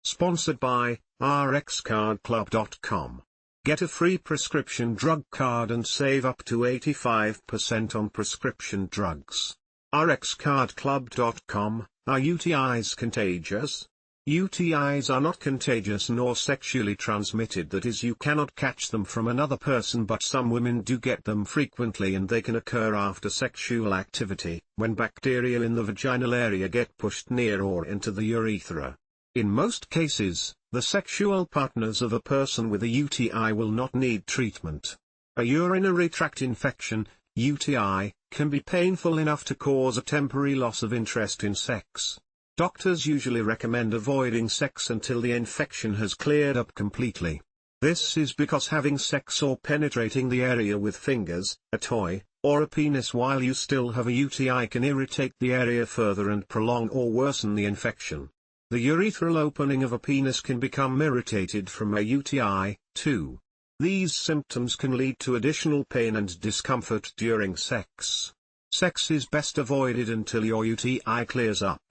Sponsored by RxCardClub.com. Get a free prescription drug card and save up to 85% on prescription drugs. RxCardClub.com. Are UTIs contagious? UTIs are not contagious nor sexually transmitted, that is, you cannot catch them from another person, but some women do get them frequently, and they can occur after sexual activity, when bacteria in the vaginal area get pushed near or into the urethra. In most cases, the sexual partners of a person with a UTI will not need treatment. A urinary tract infection, UTI, can be painful enough to cause a temporary loss of interest in sex. Doctors usually recommend avoiding sex until the infection has cleared up completely. This is because having sex or penetrating the area with fingers, a toy, or a penis while you still have a UTI can irritate the area further and prolong or worsen the infection. The urethral opening of a penis can become irritated from a UTI, too. These symptoms can lead to additional pain and discomfort during sex. Sex is best avoided until your UTI clears up.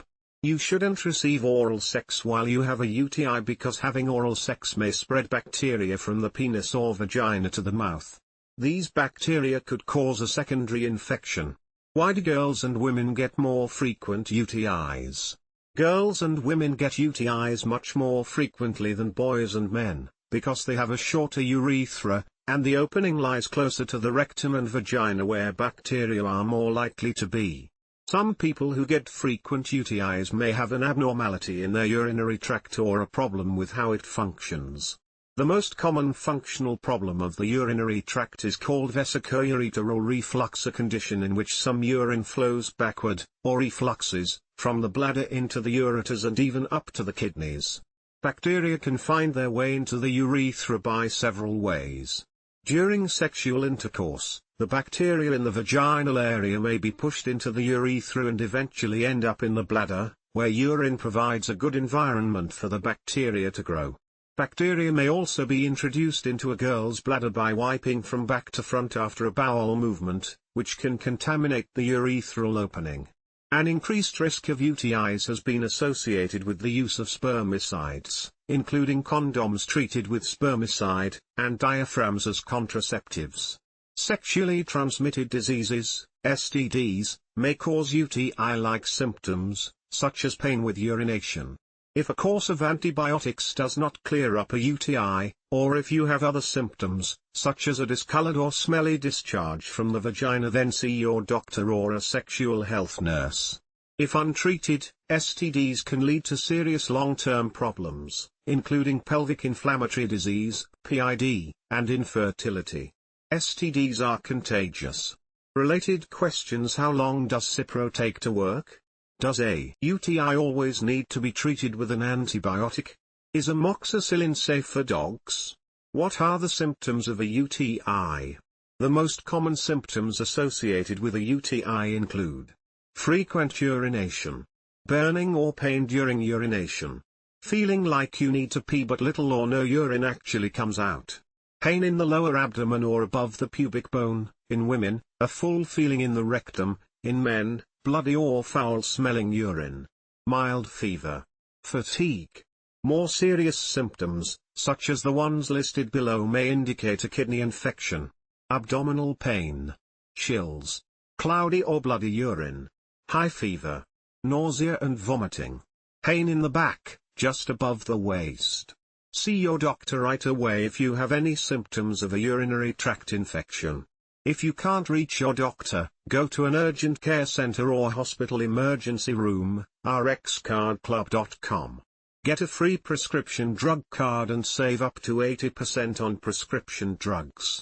You shouldn't receive oral sex while you have a UTI because having oral sex may spread bacteria from the penis or vagina to the mouth. These bacteria could cause a secondary infection. Why do girls and women get more frequent UTIs? Girls and women get UTIs much more frequently than boys and men, because they have a shorter urethra, and the opening lies closer to the rectum and vagina where bacteria are more likely to be. Some people who get frequent UTIs may have an abnormality in their urinary tract or a problem with how it functions. The most common functional problem of the urinary tract is called vesicoureteral reflux, a condition in which some urine flows backward, or refluxes, from the bladder into the ureters and even up to the kidneys. Bacteria can find their way into the urethra by several ways. During sexual intercourse, the bacteria in the vaginal area may be pushed into the urethra and eventually end up in the bladder, where urine provides a good environment for the bacteria to grow. Bacteria may also be introduced into a girl's bladder by wiping from back to front after a bowel movement, which can contaminate the urethral opening. An increased risk of UTIs has been associated with the use of spermicides, including condoms treated with spermicide, and diaphragms as contraceptives. Sexually transmitted diseases, STDs, may cause UTI-like symptoms, such as pain with urination. If a course of antibiotics does not clear up a UTI, or if you have other symptoms, such as a discolored or smelly discharge from the vagina, then see your doctor or a sexual health nurse. If untreated, STDs can lead to serious long-term problems, including pelvic inflammatory disease, PID, and infertility. STDs are contagious. Related questions: how long does Cipro take to work? Does a UTI always need to be treated with an antibiotic? Is amoxicillin safe for dogs? What are the symptoms of a UTI? The most common symptoms associated with a UTI include frequent urination, burning or pain during urination, feeling like you need to pee but little or no urine actually comes out, pain in the lower abdomen or above the pubic bone, in women, a full feeling in the rectum, in men, bloody or foul-smelling urine, mild fever, fatigue. More serious symptoms, such as the ones listed below, may indicate a kidney infection, abdominal pain, chills, cloudy or bloody urine, high fever, nausea and vomiting, pain in the back, just above the waist. See your doctor right away if you have any symptoms of a urinary tract infection. If you can't reach your doctor, go to an urgent care center or hospital emergency room. RxCardClub.com. Get a free prescription drug card and save up to 80% on prescription drugs.